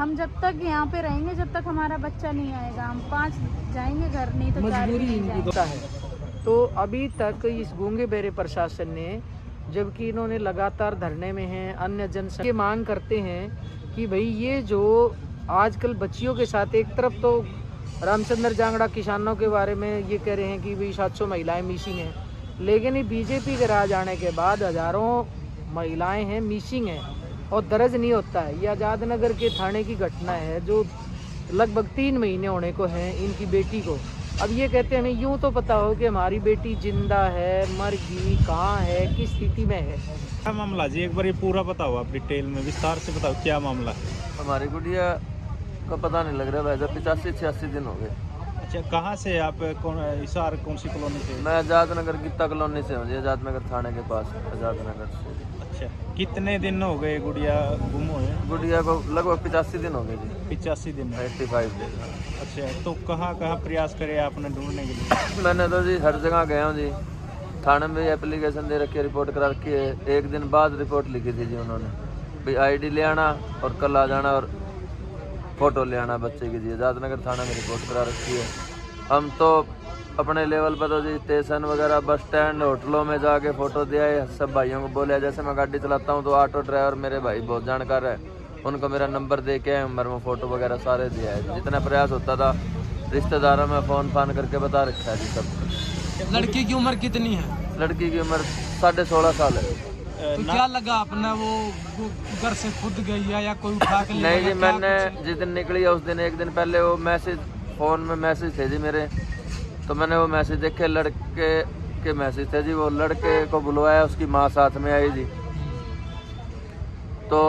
हम जब तक यहाँ पे रहेंगे, जब तक हमारा बच्चा नहीं आएगा, हम 5 जाएंगे घर, नहीं तो 4 मजबूरी है। तो अभी तक इस गूंगे बहरे प्रशासन ने, जबकि इन्होंने लगातार धरने में हैं, अन्य जन की मांग करते हैं कि भाई ये जो आजकल बच्चियों के साथ, एक तरफ तो रामचंद्र जांगड़ा किसानों के बारे में ये कह रहे हैं कि भाई 700 महिलाएं मिसिंग हैं, लेकिन ये बीजेपी के राज आने के बाद हजारों महिलाएं हैं मिसिंग हैं और दर्ज नहीं होता है। ये आज़ाद नगर के थाने की घटना है जो लगभग 3 महीने होने को हैं इनकी बेटी को। अब ये कहते हैं हमें यूँ तो पता हो कि हमारी बेटी जिंदा है, मर गई, कहाँ है, किस स्थिति में है। क्या मामला जी, एक बार ये पूरा बताओ, आप डिटेल में विस्तार से बताओ क्या मामला है। हमारी गुड़िया का पता नहीं लग रहा है, वैसे 85-86 दिन हो गए। अच्छा, कहाँ से आप, कौन हिसार, कौन सी कॉलोनी से? मैं आज़ाद नगर गीता कॉलोनी से हूँ जी, आज़ाद नगर थाने के पास, आज़ाद नगर से। अच्छा, कितने दिन हो गए गुड़िया गुम हुए? गुड़िया को लगभग 85 दिन हो गए जी। 85 दिन? 85 डेज। अच्छा, तो कहाँ कहाँ प्रयास करे आपने ढूंढने के लिए? मैंने तो जी हर जगह गया हूँ जी, थाने में भी एप्लीकेशन दे रखी है, रिपोर्ट करा रखी है। एक दिन बाद रिपोर्ट लिखी थी जी उन्होंने, भाई ID ले आना और कल आ जाना और फ़ोटो ले आना बच्चे की जी। आज़ाद नगर थाना में रिपोर्ट करा रखी है। हम तो अपने लेवल पर तो जी स्टेशन वगैरह, बस स्टैंड, होटलों में जाके फ़ोटो दिया है। सब भाइयों को बोले, जैसे मैं गाड़ी चलाता हूँ तो ऑटो ड्राइवर मेरे भाई बहुत जानकार है, उनको मेरा नंबर दे के उम्र में फ़ोटो वगैरह सारे दिया है। जितना प्रयास होता था रिश्तेदारों में फ़ोन कर बता रखा है जी सब। लड़की की उम्र कितनी है? लड़की की उम्र 16.5 साल है। तो क्या लगा अपना वो घर से खुद गई है या कोई उठा के ले नहीं गया? जी, मैंने जिस दिन निकली है उस दिन, एक दिन पहले वो मैसेज, फ़ोन में मैसेज थे जी मेरे, तो मैंने वो मैसेज देखे, लड़के के मैसेज थे जी। वो लड़के को बुलवाया, उसकी माँ साथ में आई जी। तो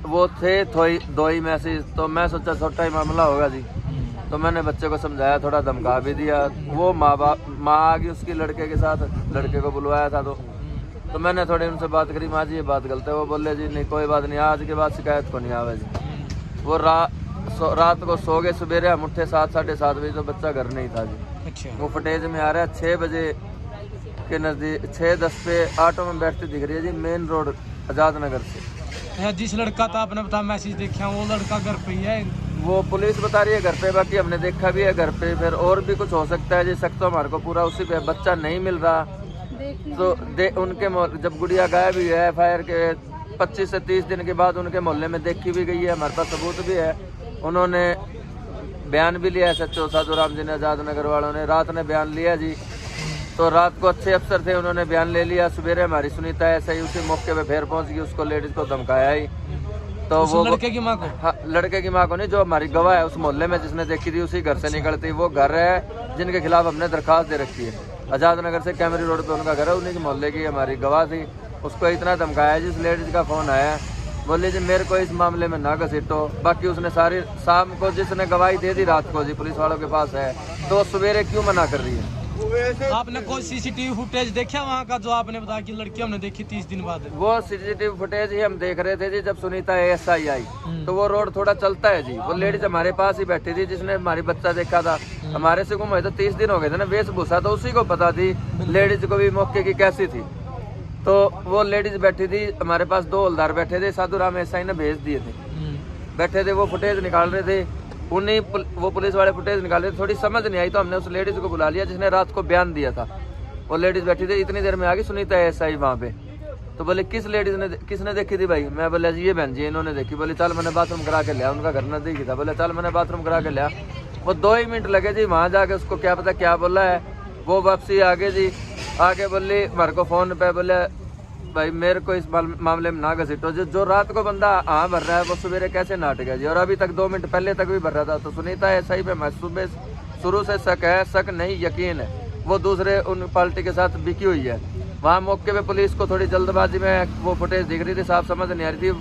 वो थे 2 ही मैसेज, तो मैं सोचा छोटा ही मामला होगा जी। तो मैंने बच्चे को समझाया, थोड़ा धमका भी दिया। वो माँ आ गई उसकी लड़के के साथ, लड़के को बुलवाया था। तो मैंने थोड़ी उनसे बात करी, माँ जी ये बात गलत है। वो बोले जी नहीं कोई बात नहीं, आज के बाद शिकायत को नहीं आवे जी। वो रात को सो गए, सवेरे हम उठे 7-7:30 बजे, तो बच्चा घर नहीं था जी। अच्छा। वो फुटेज में आ रहा है 6 बजे के नज़दीक, 6:10 पे ऑटो में बैठती दिख रही है जी, मेन रोड आज़ाद नगर से। जिस लड़का था आपने बता मैसेज देखा, वो लड़का घर पे ही है? वो पुलिस बता रही है घर पे, बाकी हमने देखा भी है घर पे। फिर और भी कुछ हो सकता है जी, शक तो हमारे को पूरा उसी पे। बच्चा नहीं मिल रहा तो उनके जब गुड़िया गायब हुई है, FIR के 25 से 30 दिन के बाद उनके मोहल्ले में देखी भी गई है, हमारे पास सबूत भी है। उन्होंने बयान भी लिया है, सच्चो साधु राम जी ने, आज़ाद नगर वालों ने रात ने बयान लिया जी। तो रात को अच्छे अफसर थे, उन्होंने बयान ले लिया। सवेरे हमारी सुनीता ऐसे ही उसी मौके पे फिर पहुंच गई, उसको लेडीज को धमकाया ही। तो वो लड़के की माँ को? हाँ, लड़के की माँ को नहीं, जो हमारी गवाह है उस मोहल्ले में जिसने देखी थी, उसी घर से निकलती। वो घर है जिनके खिलाफ हमने दरखास्त दे रखी है, आज़ाद नगर से कैमरी रोड पे उनका घर है, उन्हीं के मोहल्ले की हमारी गवाह थी। उसको इतना धमकाया जिस लेडीज का फ़ोन आया, बोले जी मेरे को इस मामले में ना घसीटो। बाकी उसने सारी शाम को जिसने गवाही दे दी रात को जी, पुलिस वालों के पास है, तो सवेरे क्यों मना कर रही है? आपने कोई CCTV फुटेज देखा वहाँ का, जो आपने बताया कि लड़की हमने देखी 30 दिन बाद? वो CCTV फुटेज ही हम देख रहे थे जी। जब सुनीता ASI आई तो वो रोड थोड़ा चलता है जी। वो लेडीज हमारे पास ही बैठी थी जिसने हमारी बच्चा देखा था। हमारे से गुम हुए तो 30 दिन हो गए थे ना, वेशभूषा तो उसी को पता थी, लेडीज को भी मौके की कैसी थी। तो वो लेडीज बैठी थी, हमारे पास 2 हवलदार बैठे थे, साधु राम SI ने भेज दिए थे, बैठे थे। वो फुटेज निकाल रहे थे, उन्हीं वो पुलिस वाले फुटेज निकाल रहे थे। थोड़ी समझ नहीं आई तो हमने उस लेडीज को बुला लिया जिसने रात को बयान दिया था। वो लेडीज बैठी थी, इतनी देर में आ गई सुनीता ASI वहाँ पे। तो बोले किस लेडीज ने, किसने देखी थी भाई? मैं बोला जी ये बहन जी इन्होंने देखी। बोले चल मैंने बाथरूम करा के लिया, उनका घर नजदीक ही था। बोले चल मैंने बाथरूम करा के लिया। वो 2 ही मिनट लगे जी, वहाँ जाके उसको क्या पता क्या बोला है। वो वापसी आगे जी, आगे बोली हमारे को फ़ोन पे, बोले भाई मेरे को इस मामले में ना घसीटो। जो रात को बंदा हाँ भर रहा है वो सवेरे कैसे नाट गया जी? और अभी तक 2 मिनट पहले तक भी भर रहा था। तो सुनीता ASI पे मैं शुरू से शक है, शक नहीं यकीन है, वो दूसरे उन पार्टी के साथ बिकी हुई है। वहाँ मौके पे पुलिस को थोड़ी जल्दबाजी में वो फुटेज दिख रही थी, साफ समझ नहीं आ रही थी।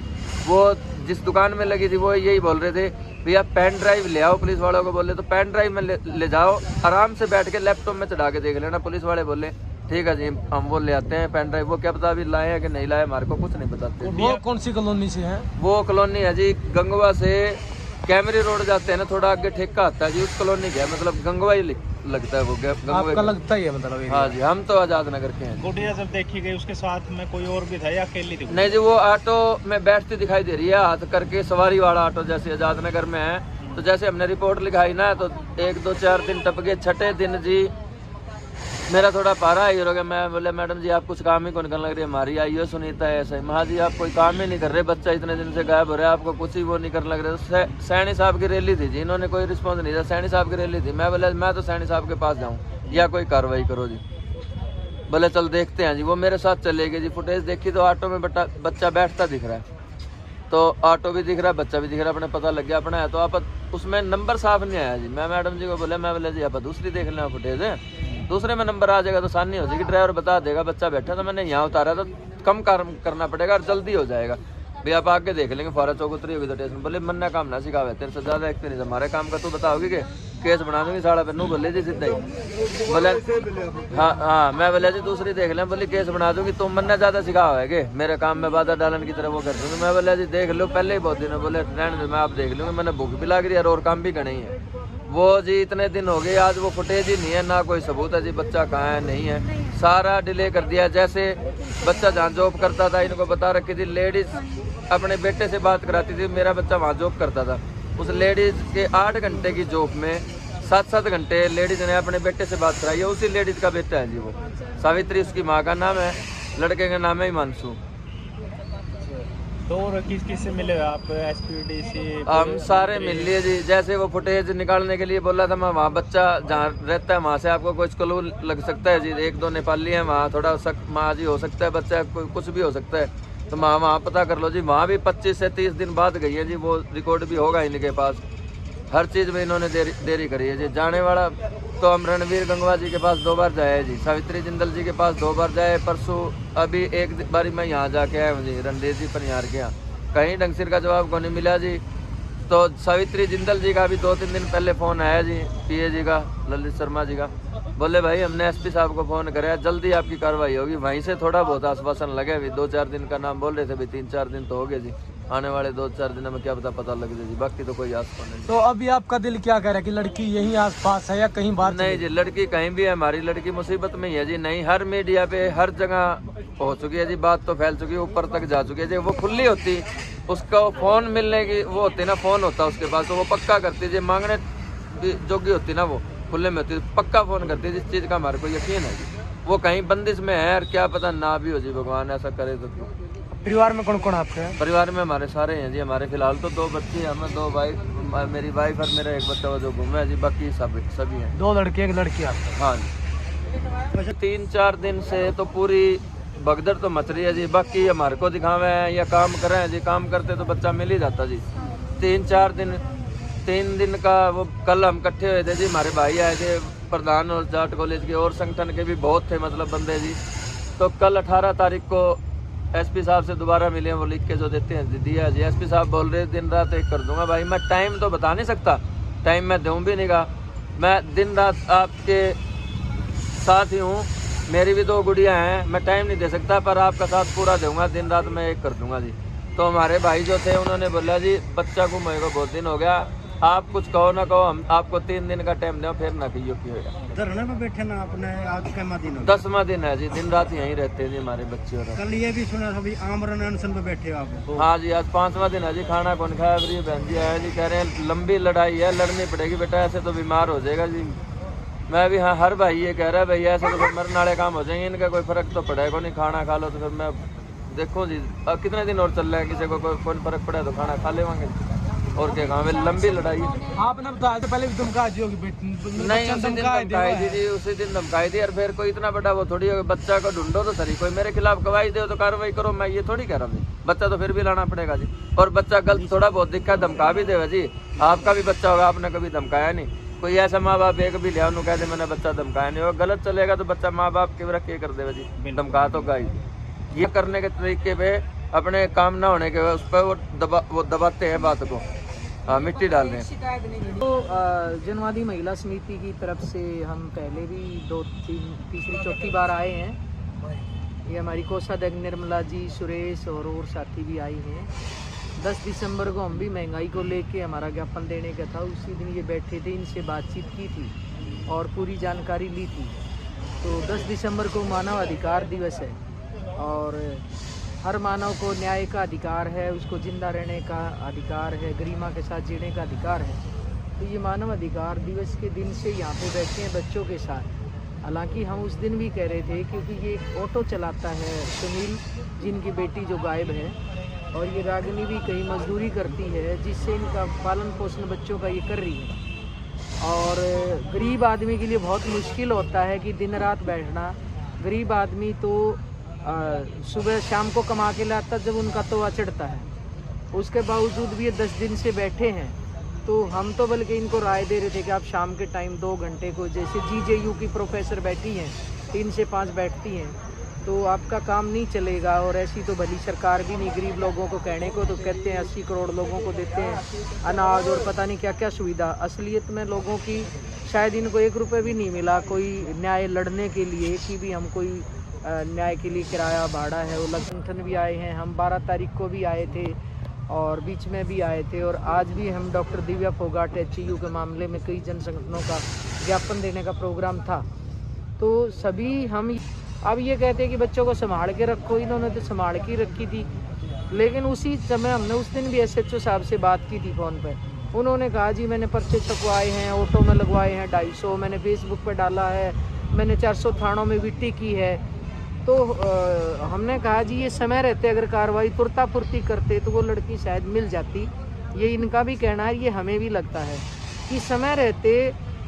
वो जिस दुकान में लगी थी वो यही बोल रहे थे भैया पेन ड्राइव ले आओ। पुलिस वालों को बोले तो पेन ड्राइव में ले जाओ, आराम से बैठ के लैपटॉप में चढ़ा के देख लेना। पुलिस वाले बोले ठीक है जी हम वो ले आते हैं पेन ड्राइव। वो क्या पता अभी लाए हैं कि नहीं लाए, हमारे को कुछ नहीं बताते। वो कौन सी कॉलोनी से है? वो कॉलोनी है जी गंगवा से कैमरी रोड जाते हैं ना, थोड़ा आगे ठेका आता है जी, उस कॉलोनी का है, मतलब गंगवा ही लगता है वो आपका लगता ही है मतलब? हाँ जी, हम तो आजाद नगर के हैं। गुड़िया जब देखी गई उसके साथ में कोई और भी था या अकेली थी? नहीं जी, वो ऑटो में बैठती दिखाई दे रही है, हाथ करके सवारी वाला ऑटो जैसे आजाद नगर में है। तो जैसे हमने रिपोर्ट लिखाई ना, तो 1 2 4 दिन टप गए। छठे दिन जी मेरा थोड़ा पारा ही हो गया। मैं बोले मैडम जी आप कुछ काम ही कौन करने लग रही है, हमारी आई हो सुनीता है ऐसा ही। महा जी आप कोई काम ही नहीं कर रहे, बच्चा इतने दिन से गायब हो रहा है, आपको कुछ ही वो नहीं करने लग रहा। सैनी साहब की रैली थी जी, इन्होंने कोई रिस्पॉन्स नहीं दिया। सैनी साहब की रैली थी, मैं बोले मैं तो सैनी साहब के पास जाऊँ या कोई कार्रवाई करो जी। बोले चल देखते हैं जी। वो मेरे साथ चले गए जी। फुटेज देखी तो ऑटो में बच्चा बैठता दिख रहा है, तो ऑटो भी दिख रहा है, बच्चा भी दिख रहा है, अपने पता लग गया अपना है। तो आप उसमें नंबर साफ नहीं आया जी। मैं मैडम जी को बोले, मैं बोले जी आप दूसरी देख लें फुटेज है, दूसरे में नंबर आ जाएगा तो आसानी हो जाएगी, ड्राइवर बता देगा बच्चा बैठा। तो मैंने यहाँ उतारा तो कम काम करना पड़ेगा और जल्दी हो जाएगा भैया, आप आगे देख लेंगे। फौरा चौक उतरी होगी तो स्टेशन। बोले मन काम ना सिखावे, तेरे से ज्यादा एक्सपीरियंस हमारे काम का, तू बताओगी कि केस बना दूंगी साड़ा पे। नू बोले जी सीधा ही। बोले हाँ मैं बोले जी दूसरी देख लें। बोली केस बना दूंगी, तुम मन ज्यादा सिखाओ है कि मेरे काम में बाधा डालन की तरह वो कर दूंगी। मैं बोले जी देख लो, पहले ही बहुत दिन। बोले रहने दो, मैं आप देख लूंगी, मैंने भूख भी लग रही है और काम भी करनी है। वो जी इतने दिन हो गए, आज वो फुटेज ही नहीं है, ना कोई सबूत है जी बच्चा कहाँ है नहीं है, सारा डिले कर दिया। जैसे बच्चा जहाँ जॉब करता था, इनको बता रखी थी, लेडीज अपने बेटे से बात कराती थी, मेरा बच्चा वहाँ जॉब करता था। उस लेडीज के 8 घंटे की जॉब में 7-7 घंटे लेडीज ने अपने बेटे से बात कराई है। उसी लेडीज का बेटा है जी वो, सावित्री उसकी माँ का नाम है, लड़के का नाम है हिमांशु। तो और किस किस से मिले आप? एसपीडी से? हम सारे मिल लिए जी। जैसे वो फुटेज निकालने के लिए बोला था, मैं वहाँ बच्चा जहाँ रहता है वहाँ से आपको कुछ क्लू लग सकता है जी। 1 2 नेपाली है वहाँ, थोड़ा माँ जी हो सकता है, बच्चा कुछ भी हो सकता है, तो वहाँ पता कर लो जी। वहाँ भी 25 से 30 दिन बाद गई है जी, वो रिकॉर्ड भी होगा इनके पास। हर चीज़ में इन्होंने देरी करी है जी। जाने वाला तो हम रणवीर गंगवा जी के पास 2 बार जाए जी, सावित्री जिंदल जी के पास 2 बार जाए। परसों अभी एक बारी मैं यहाँ जाके आया हूँ जी, रणधीर जी परिहार के यहाँ, कहीं ढंग सिर का जवाब को नहीं मिला जी। तो सावित्री जिंदल जी का भी 2-3 दिन पहले फ़ोन आया जी, पीए जी का, ललित शर्मा जी का। बोले भाई हमने एसपी साहब को फ़ोन कराया, जल्दी आपकी कार्रवाई होगी। वहीं से थोड़ा बहुत आश्वासन लगे। अभी 2-4 दिन का नाम बोल रहे थे, भाई 3-4 दिन तो हो गए जी। आने वाले 2-4 दिन में क्या पता लग जाए जी, बाकी तो कोई आसपास नहीं। तो अभी आपका दिल क्या कह रहा है कि लड़की यहीं आसपास है या कहीं बाहर? नहीं जी, लड़की कहीं भी है, हमारी लड़की मुसीबत में ही है जी। नहीं, हर मीडिया पे हर जगह हो चुकी है जी, बात तो फैल चुकी है, ऊपर तक जा चुकी है जी। वो खुली होती, उसका फोन मिलने की वो होती ना, फोन होता उसके पास तो वो पक्का करती जी, मांगने जोगी होती ना, वो खुले में होती, पक्का फोन करती है। जिस चीज़ का हमारे को यकीन है जी, वो कहीं बंदिश में है और क्या पता ना भी हो जी, भगवान ऐसा करे तो। परिवार में कौन कौन आपके हैं? परिवार में हमारे सारे हैं जी। हमारे फिलहाल तो 2 बच्चे, हमें 2 वाइफ, मेरी वाइफ और मेरा एक बच्चा जो घूमे है जी, बाकी सभी हैं। 2 लड़के 1 लड़की आपका? हाँ जी। 3-4 दिन से तो पूरी भगदड़ तो मच रही है जी। बाकी हमारे को दिखावे हैं या काम कर रहे हैं जी, काम करते तो बच्चा मिल ही जाता जी। 3 दिन का वो कल हम इकट्ठे हुए थे जी, हमारे भाई आए थे प्रधान और जाट कॉलेज के, और संगठन के भी बहुत थे मतलब बंदे जी। तो कल 18 तारीख को एसपी साहब से दोबारा मिले, वो लिख के जो देते हैं दिया जी। एसपी साहब बोल रहे दिन रात एक कर दूंगा। भाई मैं टाइम तो बता नहीं सकता, टाइम मैं दूँ भी नहीं गा, मैं दिन रात आपके साथ ही हूँ। मेरी भी 2 गुड़ियाँ हैं, मैं टाइम नहीं दे सकता, पर आपका साथ पूरा दूंगा, दिन रात मैं एक कर दूंगा जी। तो हमारे भाई जो थे उन्होंने बोला जी बच्चा को मेरे को बहुत दिन हो गया, आप कुछ कहो ना कहो, हम आपको 3 दिन का टाइम दें, फिर ना कहियो की होगा। धरने में बैठे ना आपने, आज कैमा दिन हो? 10वां दिन है जी, दिन रात यहीं रहते जी हमारे बच्चे। और कल ये भी सुना अभी आमरण अनशन पे बैठे हो आप? हाँ जी, आज 5वां दिन है जी। खाना कौन खाया? अभी बहन जी आया जी, कह रहे हैं लंबी लड़ाई है, लड़नी पड़ेगी बेटा, ऐसे तो बीमार हो जाएगा जी। मैं भी हाँ, हर भाई ये कह रहा है भैया ऐसे तो फिर मरने वाले काम हो जाएंगे, इनका कोई फर्क तो पड़ेगा नहीं, खाना खा लो तो। फिर मैं देखो जी अब कितने दिन और चल रहा है, किसी को कोई फर्क पड़े तो खाना खा लेवांगे और क्या काम है। लंबी लड़ाई आपने बताया तो पहले भी धमका दी होगी? नहीं, उसी दिन धमकाई थी जी, उसी दिन धमकाई थी। और फिर कोई इतना बड़ा वो थोड़ी है, बच्चा को ढूंढो तो सही, कोई मेरे खिलाफ गवाही दे तो कार्रवाई करो, मैं ये थोड़ी कह रहा हूँ। बच्चा तो फिर भी लाना पड़ेगा जी। और बच्चा गलत थोड़ा बहुत दिक्कत धमका भी देगा जी, आपका भी बच्चा होगा, आपने कभी धमकाया नहीं। कोई ऐसा माँ बाप एक भी लिया कह दे मैंने बच्चा धमकाया नहीं, और गलत चलेगा तो बच्चा माँ बाप के रख के कर देगा जी, धमका तो गाई। ये करने के तरीके पे अपने काम ना होने के उस पर वो दबाते हैं बात को, हाँ मिट्टी डाल रहे हैं। तो जनवादी महिला समिति की तरफ से हम पहले भी 2-3 बार आए हैं। ये हमारी कोषाध्यक्ष निर्मला जी, सुरेश और साथी भी आई हैं। 10 दिसंबर को हम भी महंगाई को लेके हमारा ज्ञापन देने का था, उसी दिन ये बैठे थे, इनसे बातचीत की थी। और पूरी जानकारी ली थी। तो 10 दिसंबर को मानव अधिकार दिवस है और हर मानव को न्याय का अधिकार है, उसको जिंदा रहने का अधिकार है, गरिमा के साथ जीने का अधिकार है। तो ये मानव अधिकार दिवस के दिन से यहाँ पे बैठे हैं बच्चों के साथ। हालांकि हम उस दिन भी कह रहे थे, क्योंकि ये एक ऑटो चलाता है सुनील, जिनकी बेटी जो गायब है, और ये रागिनी भी कहीं मजदूरी करती है, जिससे इनका पालन पोषण बच्चों का ये कर रही है। और गरीब आदमी के लिए बहुत मुश्किल होता है कि दिन रात बैठना। गरीब आदमी तो सुबह शाम को कमा के लाता जब उनका तवा चढ़ता है, उसके बावजूद भी ये 10 दिन से बैठे हैं। तो हम तो बल्कि इनको राय दे रहे थे कि आप शाम के टाइम 2 घंटे को, जैसे GJU की प्रोफेसर बैठी हैं 3 से 5 बैठती हैं, तो आपका काम नहीं चलेगा। और ऐसी तो भली सरकार भी नहीं, गरीब लोगों को कहने को तो कहते हैं 80 करोड़ लोगों को देते हैं अनाज और पता नहीं क्या क्या सुविधा। असलियत में लोगों की शायद इनको 1 रुपये भी नहीं मिला कोई न्याय लड़ने के लिए कि भी हम कोई न्याय के लिए किराया भाड़ा है। वो संगठन भी आए हैं, हम 12 तारीख को भी आए थे और बीच में भी आए थे, और आज भी हम डॉक्टर दिव्या फोगाट HCU के मामले में कई जन संगठनों का ज्ञापन देने का प्रोग्राम था। तो सभी हम अब ये कहते हैं कि बच्चों को संभाल के रखो, इन्होंने तो संभाल के रखी थी। लेकिन उसी समय हमने उस दिन भी SHO साहब से बात की थी फ़ोन पे। उन्होंने कहा जी मैंने पर्चे छपवाए हैं, ऑटो में लगवाए हैं 250, मैंने फेसबुक पे डाला है, मैंने 400 थानों में विट्टी की है। तो हमने कहा जी ये समय रहते अगर कार्रवाई तुरता फुर्ती करते तो वो लड़की शायद मिल जाती। ये इनका भी कहना है, ये हमें भी लगता है कि समय रहते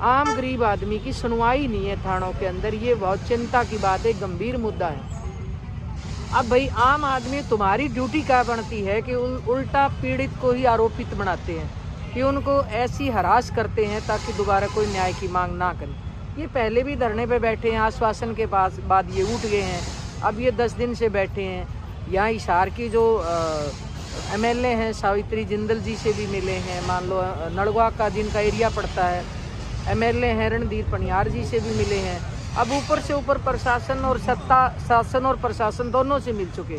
आम गरीब आदमी की सुनवाई नहीं है थानों के अंदर। ये बहुत चिंता की बात है, गंभीर मुद्दा है। अब भाई आम आदमी, तुम्हारी ड्यूटी क्या बनती है कि उल्टा पीड़ित को ही आरोपित बनाते हैं, कि उनको ऐसी हरास करते हैं ताकि दोबारा कोई न्याय की मांग ना करे। ये पहले भी धरने पे बैठे हैं, आश्वासन के बाद ये उठ गए हैं। अब ये 10 दिन से बैठे हैं। यहाँ हिसार की जो MLA हैं सावित्री जिंदल जी से भी मिले हैं, मान लो नड़वा का जिनका एरिया पड़ता है MLA हैं रणधीर पनियार जी से भी मिले हैं। अब ऊपर से ऊपर प्रशासन और सत्ता, शासन और प्रशासन दोनों से मिल चुके।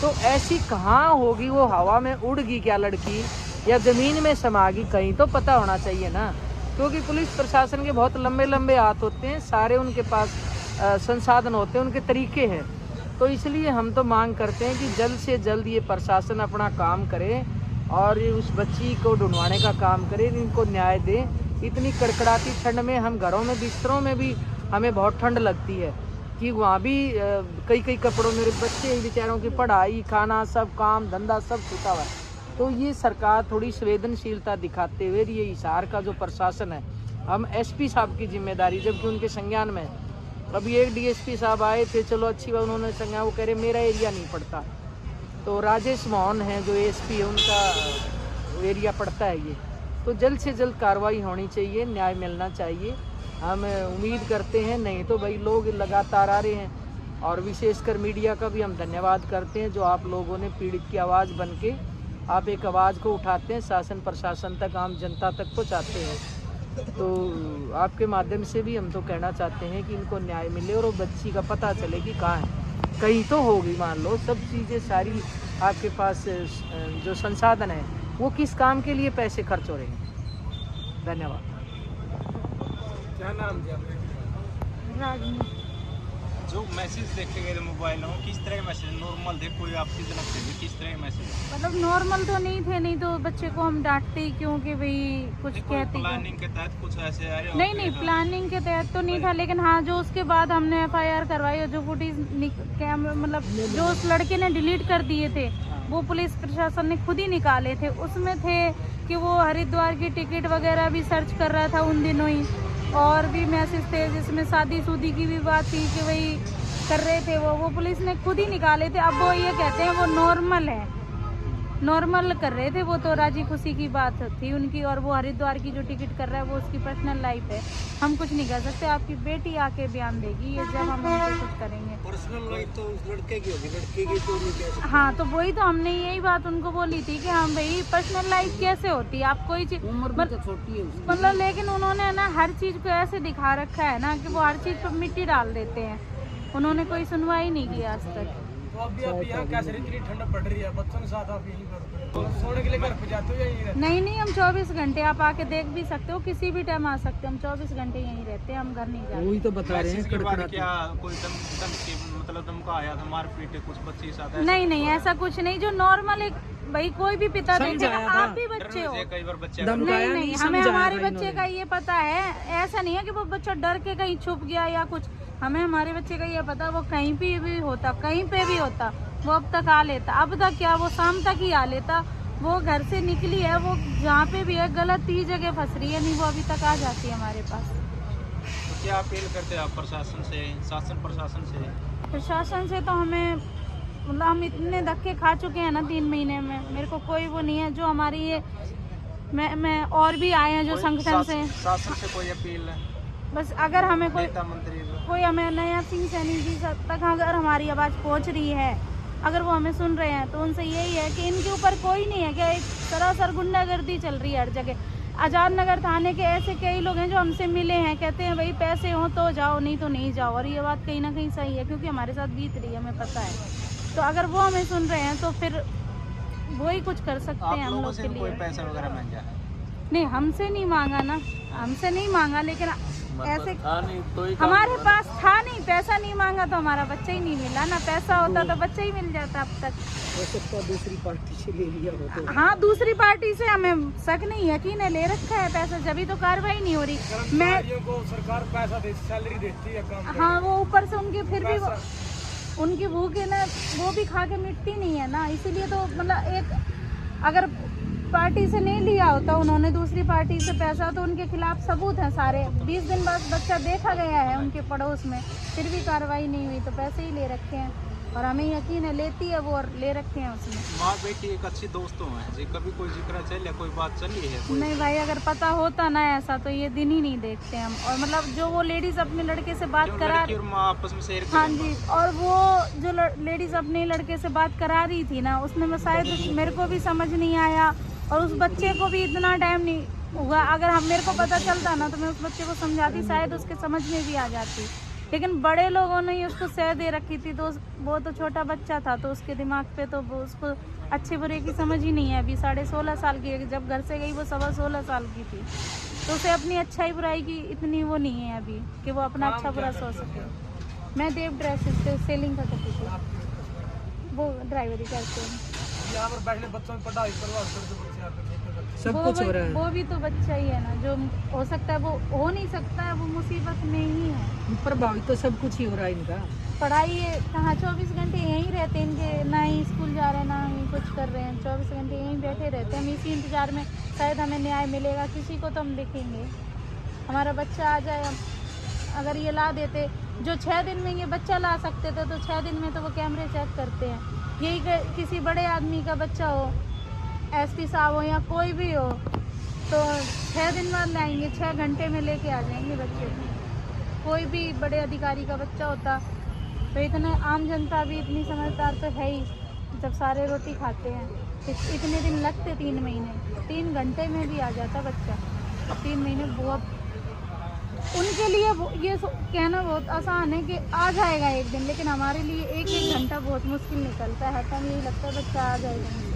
तो ऐसी कहाँ होगी वो, हवा में उड़ गई क्या लड़की या ज़मीन में समा गई, कहीं तो पता होना चाहिए ना। क्योंकि पुलिस प्रशासन के बहुत लंबे लंबे हाथ होते हैं, सारे उनके पास संसाधन होते हैं, उनके तरीके हैं। तो इसलिए हम तो मांग करते हैं कि जल्द से जल्द ये प्रशासन अपना काम करे और उस बच्ची को ढूंढवाने का काम करे, इनको न्याय दे। इतनी कड़कड़ाती ठंड में हम घरों में बिस्तरों में भी हमें बहुत ठंड लगती है कि वहाँ भी कई कपड़ों में बच्चे बेचारों की पढ़ाई, खाना, सब काम धंधा सब छूटा हुआ है। तो ये सरकार थोड़ी संवेदनशीलता दिखाते हुए ये हिसार का जो प्रशासन है, हम SP साहब की जिम्मेदारी, जबकि उनके संज्ञान में अभी एक DSP साहब आए थे, चलो अच्छी बात, उन्होंने संज्ञान, वो कह रहे मेरा एरिया नहीं पड़ता। तो राजेश मोहन है जो ASP है, उनका एरिया पड़ता है ये। तो जल्द से जल्द कार्रवाई होनी चाहिए, न्याय मिलना चाहिए। हम उम्मीद करते हैं, नहीं तो भाई लोग लगातार आ रहे हैं। और विशेषकर मीडिया का भी हम धन्यवाद करते हैं जो आप लोगों ने पीड़ित की आवाज़ बन के आप एक आवाज़ को उठाते हैं, शासन प्रशासन तक, आम जनता तक पहुँचाते हैं। तो आपके माध्यम से भी हम तो कहना चाहते हैं कि इनको न्याय मिले और वो बच्ची का पता चले कि कहाँ है। कहीं तो होगी, मान लो सब चीज़ें सारी आपके पास जो संसाधन है वो किस काम के लिए पैसे खर्च हो रहे हैं। धन्यवाद। क्या नाम दिया रागिनी। जो मैसेज देखे गए थे मोबाइल में, किस तरह के मैसेज नॉर्मल थे, कोई आपकी तरफ से भी किस तरह के मैसेज? मतलब नॉर्मल तो नहीं थे, नहीं तो बच्चे को हम डांटते ही क्योंकि भाई कुछ कहते प्लानिंग के तहत कुछ ऐसे आ रहे? नहीं, प्लानिंग के तहत तो नहीं था, लेकिन हाँ जो उसके बाद हमने FIR करवाई और जो फुटेज मतलब जो उस लड़के ने डिलीट कर दिए थे वो पुलिस प्रशासन ने खुद ही निकाले थे। उसमें थे कि वो हरिद्वार की टिकट वगैरह भी सर्च कर रहा था उन दिनों ही, और भी मैसेज थे जिसमें शादी शुदी की भी बात थी कि वही कर रहे थे वो पुलिस ने खुद ही निकाले थे। अब वो ये कहते हैं वो नॉर्मल है, नॉर्मल कर रहे थे, वो तो राजी खुशी की बात थी उनकी। और वो हरिद्वार की जो टिकट कर रहा है वो उसकी पर्सनल लाइफ है, हम कुछ नहीं कर सकते। आपकी बेटी आके बयान देगी ये जब हम कुछ करेंगे। पर्सनल लाइफ तो उस लड़के की होगी, लड़के की तो नहीं कह सकते। हाँ तो वही तो हमने यही बात उनको बोली थी कि हाँ भाई पर्सनल लाइफ कैसे होती है, आप कोई चीज छोटी है मतलब, लेकिन उन्होंने ना हर चीज को ऐसे दिखा रखा है ना कि वो हर चीज पर मिट्टी डाल देते हैं। उन्होंने कोई सुनवाई नहीं की आज तक। तो अभी आप यहाँ कैसे इतनी ठंड पड़ रही है, बच्चों के साथ आप यहीं पर सोने के लिए घर पे जाते हो या यहीं रहते नहीं, हम 24 घंटे आप आके देख भी सकते हो, किसी भी टाइम आ सकते हो। हम 24 घंटे यहीं रहते हैं, हम घर नहीं जाते। वही तो बता रहे हैं मैसेज के बाद कड़कड़ाते। क्या कोई मतलब धमका आया था, मारपीट कुछ बच्चे के साथ? नहीं, ऐसा कुछ नहीं। जो नॉर्मल एक भाई कोई भी पिता देखेगा, आप भी बच्चे हो। कई बार बच्चे नहीं, हमें हमारे बच्चे का ये पता है। ऐसा नहीं है कि वो बच्चा डर के कहीं छुप गया या कुछ। हमें हमारे बच्चे का ये पता, वो कहीं पे भी होता, कहीं पे भी होता, वो अब तक आ लेता। अब तक क्या, वो शाम तक ही आ लेता। वो घर से निकली है, वो जहाँ पे भी है गलत ही जगह फंस रही है, नहीं वो अभी तक आ जाती है हमारे पास। तो क्या अपील करते हैं आप प्रशासन से, शासन प्रशासन से? प्रशासन से तो हमें मतलब हम इतने धक्के खा चुके हैं ना 3 महीने में, मेरे को कोई वो नहीं है। जो हमारी ये मैं और भी आए हैं जो संगठन से, शासन से कोई अपील है? बस अगर हमें नेता मंत्री कोई हमें नया सिंह सैनी जी तक अगर हमारी आवाज़ पहुंच रही है, अगर वो हमें सुन रहे हैं, तो उनसे यही है कि इनके ऊपर कोई नहीं है कि एक सरासर गुंडागर्दी चल रही है हर जगह। आज़ाद नगर थाने के ऐसे कई लोग हैं जो हमसे मिले हैं, कहते हैं भाई पैसे हो तो जाओ, नहीं तो नहीं जाओ। और ये बात कहीं ना कहीं सही है, क्योंकि हमारे साथ बीत रही है, हमें पता है। तो अगर वो हमें सुन रहे हैं तो फिर वो ही कुछ कर सकते हैं हम लोग के लिए। कोई पैसा वगैरह मांगा है? नहीं, हमसे नहीं मांगा ना, हमसे नहीं मांगा, लेकिन ऐसे था नहीं तो ही काम हमारे हुआ ना। पास था नहीं, पैसा नहीं मांगा तो हमारा बच्चा ही नहीं मिला ना। पैसा होता तो बच्चा ही मिल जाता अब तक। हो सकता है दूसरी पार्टी से ले लिया हो तो। हाँ, दूसरी पार्टी से हमें शक नहीं, यकीन है, ले रखा है पैसा, जब तो कार्रवाई नहीं हो रही। मैं कर्मचारियों को सरकार पैसा दे, सैलरी देती है काम करने हाँ, वो ऊपर से उनके फिर भी पैसा। उनकी भूख है ना, वो भी खा के मिटती नहीं है ना। इसीलिए तो मतलब एक अगर पार्टी से नहीं लिया होता उन्होंने दूसरी पार्टी से पैसा, तो उनके खिलाफ सबूत हैं सारे। 20 दिन बाद बच्चा देखा गया है उनके पड़ोस में, फिर भी कार्रवाई नहीं हुई, तो पैसे ही ले रखे हैं। और हमें यकीन है लेती है वो, और ले रखे हैं उसने। माँ बेटी एक अच्छी दोस्तों है जी, कभी कोई जिक्र चले, कोई बात चली है कोई? नहीं भाई, अगर पता होता ना ऐसा, तो ये दिन ही नहीं देखते हम। और मतलब जो वो लेडीज अपने लड़के से बात क्यों करा, लड़की और माँ आपस में शेयर हाँ करें? जी, और वो जो लेडीज अपने लड़के से बात करा रही थी ना, उसने मैं शायद मेरे को भी समझ नहीं आया, और उस बच्चे को भी इतना टाइम नहीं हुआ। अगर हम मेरे को पता चलता ना, तो मैं उस बच्चे को समझाती, शायद उसके समझ में भी आ जाती। लेकिन बड़े लोगों ने ही उसको सह दे रखी थी, तो वो तो छोटा बच्चा था, तो उसके दिमाग पे तो उसको अच्छे बुरे की समझ ही नहीं है। अभी 16.5 साल की है, जब घर से गई वो 16.25 साल की थी, तो उसे अपनी अच्छाई बुराई की इतनी वो नहीं है अभी कि वो अपना अच्छा बुरा सोच सके। मैं देव ड्रेसेस से सेलिंग करती थी, वो ड्राइवरी करते हैं। यहाँ पर बैठने बच्चों की पढ़ाई करवा बच्चे यहाँ पे सब कुछ हो रहा है। वो भी तो बच्चा ही है ना, जो हो सकता है वो हो नहीं सकता है, वो मुसीबत में ही है। प्रभावित तो सब कुछ ही हो रहा है इनका। पढ़ाई कहाँ 24 घंटे यहीं रहते हैं इनके, ना ही स्कूल जा रहे हैं ना ही कुछ कर रहे हैं, 24 घंटे यहीं बैठे रहते हैं। हम इसी इंतजार में, शायद हमें न्याय मिलेगा, किसी को तो हम देखेंगे, हमारा बच्चा आ जाए। अगर ये ला देते, जो 6 दिन में ये बच्चा ला सकते थे, तो 6 दिन में तो वो कैमरे चेक करते हैं। यही किसी बड़े आदमी का बच्चा हो, एसपी साहब हो या कोई भी हो, तो 6 दिन बाद लाएंगे, 6 घंटे में लेके आ जाएंगे बच्चे को। कोई भी बड़े अधिकारी का बच्चा होता तो इतना, आम जनता भी इतनी समझदार तो है ही, जब सारे रोटी खाते हैं। इतने दिन लगते 3 महीने, 3 घंटे में भी आ जाता बच्चा। 3 महीने बहुत उनके लिए ये कहना बहुत आसान है कि आ जाएगा एक दिन, लेकिन हमारे लिए 1-1 घंटा बहुत मुश्किल निकलता है। तब यही लगता है बच्चा आ जाएगा।